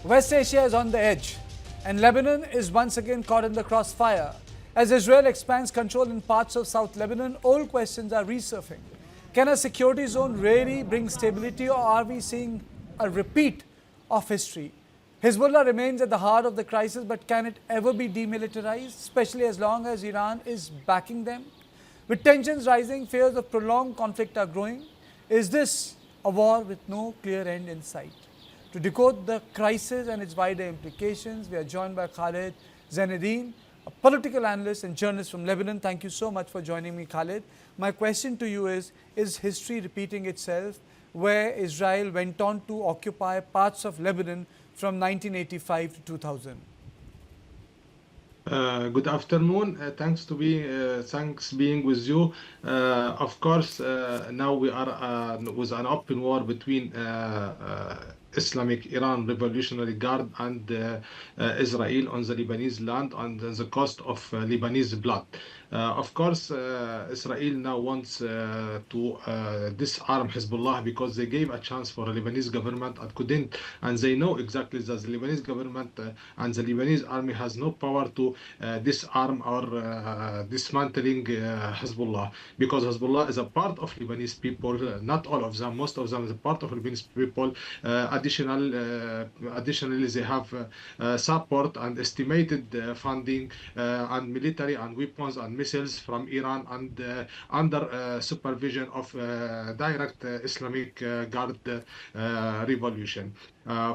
West Asia is on the edge, and Lebanon is once again caught in the crossfire. As Israel expands control in parts of South Lebanon, old questions are resurfacing. Can a security zone really bring stability, or are we seeing a repeat of history? Hezbollah remains at the heart of the crisis, but can it ever be demilitarized, especially as long as Iran is backing them? With tensions rising, fears of prolonged conflict are growing. Is this a war with no clear end in sight? To decode the crisis and its wider implications, we are joined by Khaled Zein Eddine, a political analyst and journalist from Lebanon. Thank you so much for joining me, Khaled. My question to you is history repeating itself, where Israel went on to occupy parts of Lebanon from 1985 to 2000? Good afternoon. Thanks being with you. Of course, now we are with an open war between Islamic Iran Revolutionary Guard and Israel on the Lebanese land and the cost of Lebanese blood. Of course, Israel now wants to disarm Hezbollah because they gave a chance for the Lebanese government and couldn't, and they know exactly that the Lebanese government and the Lebanese army has no power to disarm or dismantling Hezbollah, because Hezbollah is a part of Lebanese people, not all of them, most of them is a part of Lebanese people. Additionally, they have support and estimated funding and military and weapons and missiles from Iran, and under supervision of direct Islamic Guard revolution.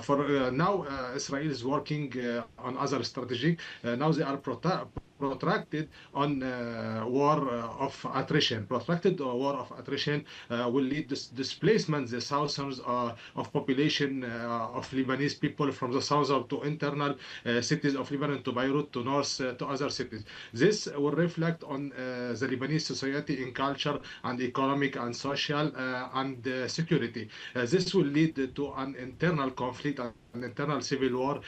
For now, Israel is working on other strategy. Now they are protracted on war of attrition. Protracted war of attrition will lead to displacement the thousands of population of Lebanese people from the south to internal cities of Lebanon, to Beirut, to north, to other cities. This will reflect on the Lebanese society in culture and economic and social and security. This will lead to an internal conflict, an internal civil war,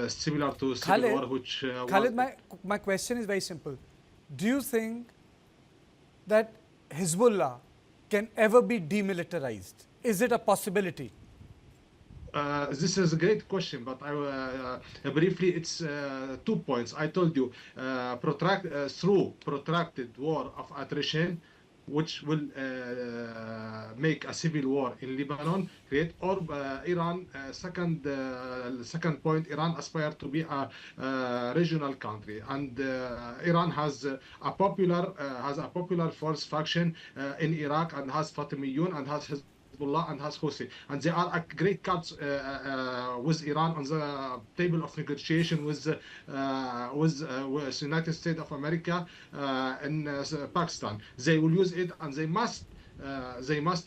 similar to civil war, which Khaled, my question is very simple. Do you think that Hezbollah can ever be demilitarized? Is it a possibility? This is a great question, but briefly, it's 2 points. I told you, through protracted war of attrition, which will make a civil war in Lebanon, create, or Iran, second point, Iran aspire to be a regional country, and Iran has a popular force faction in Iraq, and has Fatimiyun, and has Hezbollah, and has Houthi, and they are a great cards with Iran on the table of negotiation with United States of America and Pakistan. They will use it, and they must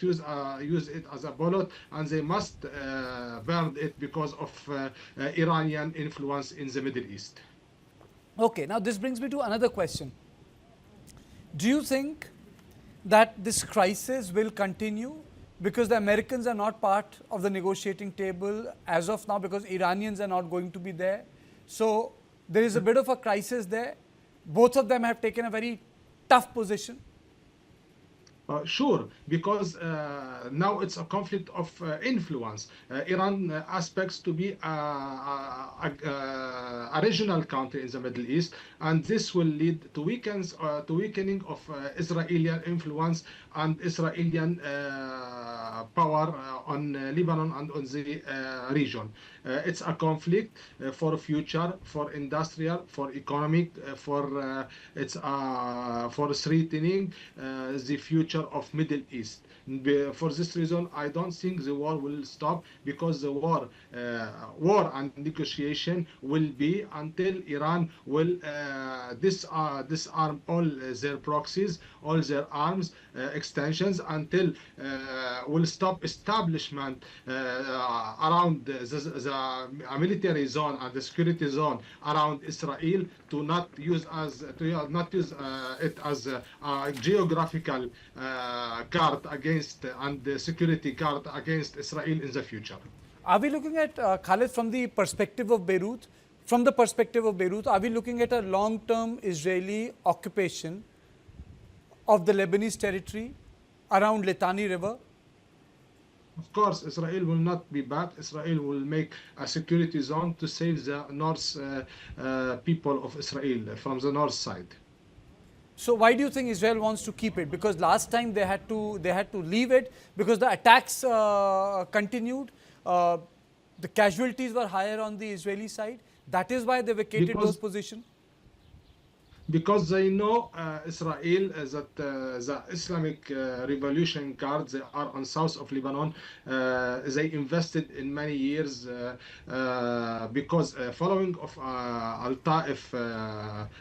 use it as a bullet, and they must burn it because of Iranian influence in the Middle East. Okay, now this brings me to another question. Do you think that this crisis will continue because the Americans are not part of the negotiating table as of now, because Iranians are not going to be there? So there is a bit of a crisis there. Both of them have taken a very tough position. Sure, because now it's a conflict of influence. Iran aspects to be a regional country in the Middle East, and this will lead to weakening of Israeli influence and Israeli power on Lebanon and on the region. It's a conflict for future, for industrial, for economic, for threatening the future of Middle East. For this reason, I don't think the war will stop, because the war and negotiation will be until Iran will disarm all their proxies, all their arms extensions, until will stop establishment around the military zone and the security zone around Israel, to not use it as a geographical guard against, and the security guard against Israel in the future. Are we looking at, Khaled, from the perspective of Beirut? From the perspective of Beirut, are we looking at a long-term Israeli occupation of the Lebanese territory around Litani River? Of course, Israel will not be back. Israel will make a security zone to save the north people of Israel from the north side. So why do you think Israel wants to keep it? Because last time they had to leave it because the attacks continued. Uh, the casualties were higher on the Israeli side. That is why they vacated those Because positions. they know Israel that the Islamic Revolution Guard, they are on south of Lebanon. They invested in many years because following of Al Ta'if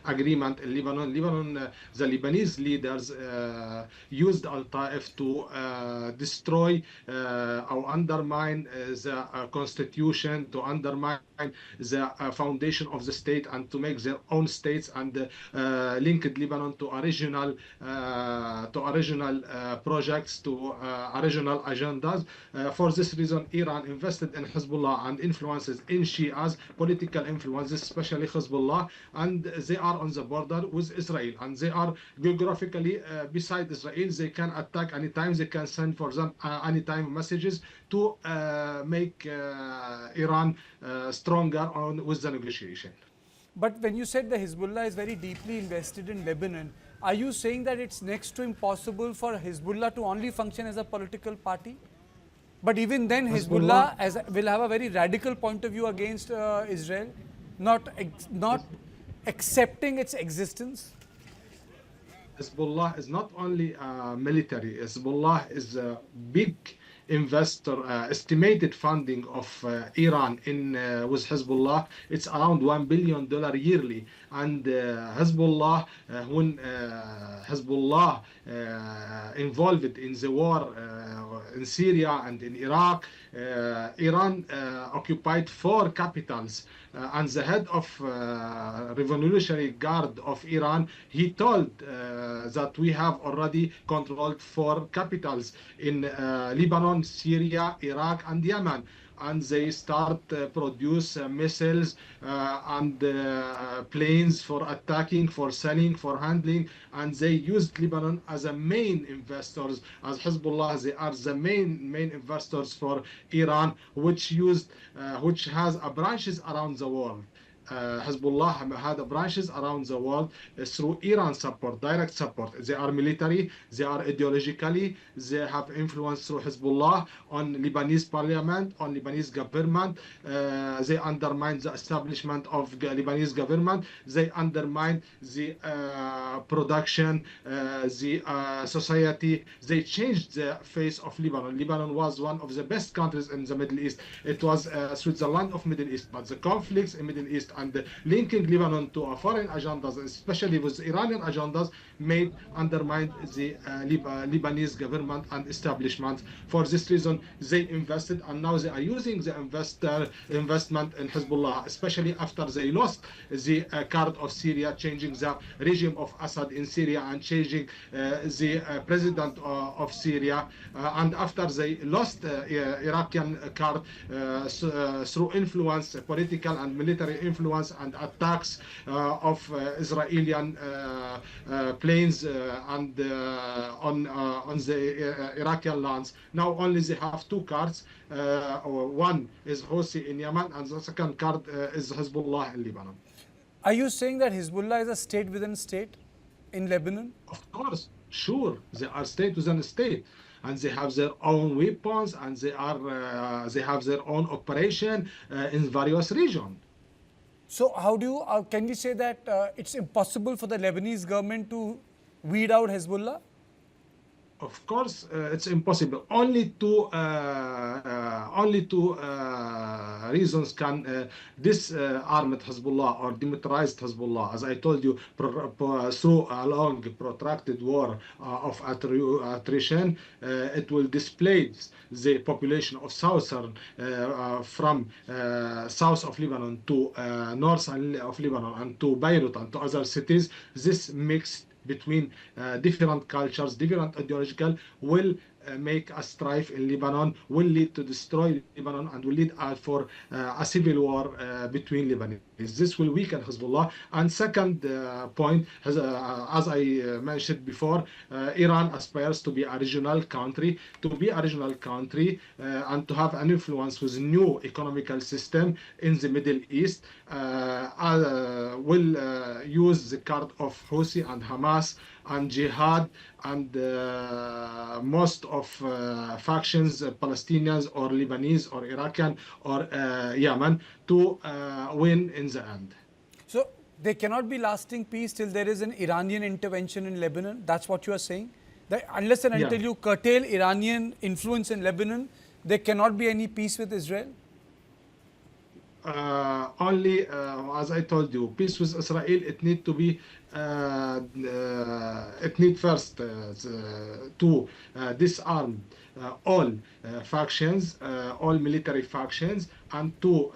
agreement in Lebanon, the Lebanese leaders used Al Ta'if to destroy or undermine the constitution, to undermine the foundation of the state, and to make their own states, and linked Lebanon to original projects, to original agendas. For this reason, Iran invested in Hezbollah and influences in Shias, political influences, especially Hezbollah, and they are on the border with Israel, and they are geographically beside Israel. They can attack anytime. They can send for them anytime messages to make Iran stronger on with the negotiation. But when you said the Hezbollah is very deeply invested in Lebanon, are you saying that it's next to impossible for Hezbollah to only function as a political party? But even then, Hezbollah, Will have a very radical point of view against Israel, not accepting its existence. Hezbollah is not only military. Hezbollah is a big investor. Estimated funding of Iran in with Hezbollah, it's around $1 billion yearly. And Hezbollah, when Hezbollah involved in the war in Syria and in Iraq, Iran occupied 4 capitals. And the head of Revolutionary Guard of Iran, he told that we have already controlled 4 capitals in Lebanon, Syria, Iraq, and Yemen. And they start produce missiles and planes for attacking, for selling, for handling, and they used Lebanon as a main investors. As Hezbollah, they are the main investors for Iran, which has branches around the world. Hezbollah had branches around the world through Iran support, direct support. They are military, they are ideologically, they have influence through Hezbollah on Lebanese parliament, on Lebanese government. They undermine the establishment of Lebanese government. They undermine the production, the society. They changed the face of Lebanon. Lebanon was one of the best countries in the Middle East. It was Switzerland of Middle East, but the conflicts in Middle East and linking Lebanon to foreign agendas, especially with Iranian agendas, made undermine the Lebanese government and establishment. For this reason, they invested, and now they are using the investment in Hezbollah, especially after they lost the card of Syria, changing the regime of Assad in Syria and changing the president of Syria, and after they lost Iraqi card through influence, political and military influence, and attacks of Israeli planes and on the Iraqi lands. Now only they have 2 cards. One is Houthi in Yemen, and the second card is Hezbollah in Lebanon. Are you saying that Hezbollah is a state within state in Lebanon? Of course, sure, they are state within a state, and they have their own weapons, and they have their own operation in various regions. So how do you, can we say that it's impossible for the Lebanese government to weed out Hezbollah? Of course, it's impossible. Only two reasons can disarm Hezbollah or demilitarized Hezbollah. As I told you, through a long, protracted war of attrition, it will displace the population of southern from south of Lebanon to north of Lebanon and to Beirut and to other cities. This mixed between different cultures, different ideological, will make a strife in Lebanon, will lead to destroy Lebanon, and will lead for a civil war between Lebanese. This will weaken Hezbollah. And second point, as I mentioned before, Iran aspires to be a regional country, and to have an influence with new economical system in the Middle East. Will use the card of Houthi and Hamas and Jihad and most of factions, Palestinians or Lebanese or Iraqi or Yemen, to win in the end. So there cannot be lasting peace till there is an Iranian intervention in Lebanon. That's what you are saying? That unless and until you curtail Iranian influence in Lebanon, there cannot be any peace with Israel? Only, as I told you, peace with Israel, it need to be, it need first to disarm all factions, all military factions, and to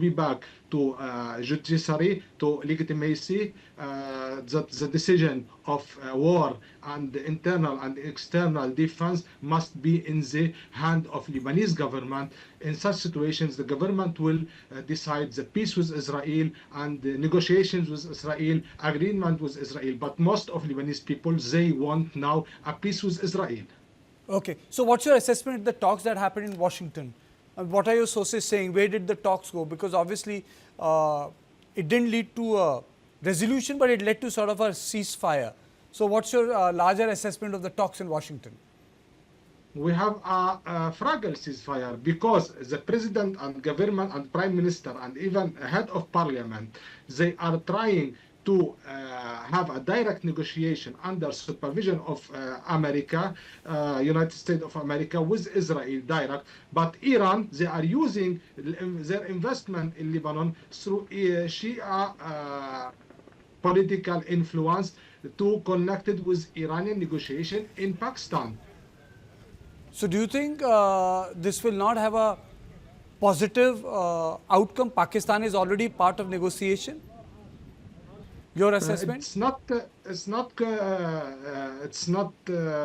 be back to judiciary, to legitimacy, the decision of war and internal and external defense must be in the hand of Lebanese government. In such situations, the government will decide the peace with Israel and the negotiations with Israel, agreement with Israel. But most of Lebanese people, they want now a peace with Israel. Okay. So what's your assessment of the talks that happened in Washington? And what are your sources saying? Where did the talks go? Because obviously it didn't lead to a resolution, but it led to sort of a ceasefire. So what's your larger assessment of the talks in Washington? We have a fragile ceasefire because the president and government and prime minister and even head of parliament, they are trying to have a direct negotiation under supervision of America, United States of America, with Israel direct. But Iran, they are using their investment in Lebanon through Shia political influence to connect it with Iranian negotiation in Pakistan. So do you think this will not have a positive outcome? Pakistan is already part of negotiation. Your assessment? It's not. It's not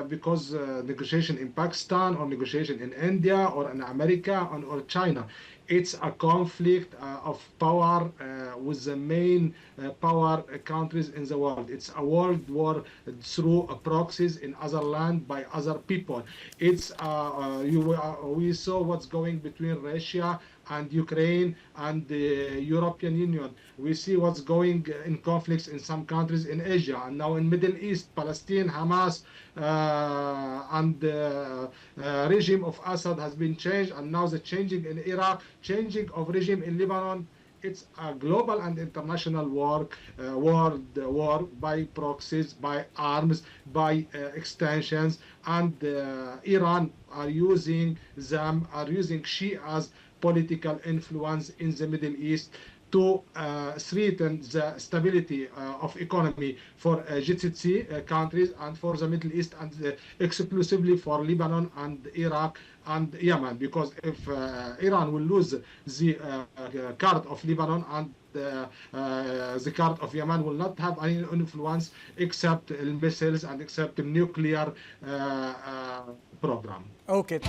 because negotiation in Pakistan or negotiation in India or in America or China. It's a conflict of power with the main power countries in the world. It's a world war through proxies in other land by other people. It's we saw what's going between Russia and Ukraine and the European Union. We see what's going in conflicts in some countries in Asia and now in Middle East, Palestine, Hamas, and the regime of Assad has been changed, and now the changing in Iraq, changing of regime in Lebanon. It's a global and international war by proxies, by arms, by extensions, and Iran are using Shia's political influence in the Middle East to threaten the stability of economy for GCC countries and for the Middle East, and exclusively for Lebanon and Iraq and Yemen. Because if Iran will lose the card of Lebanon and the card of Yemen will not have any influence except missiles and except nuclear program. Okay.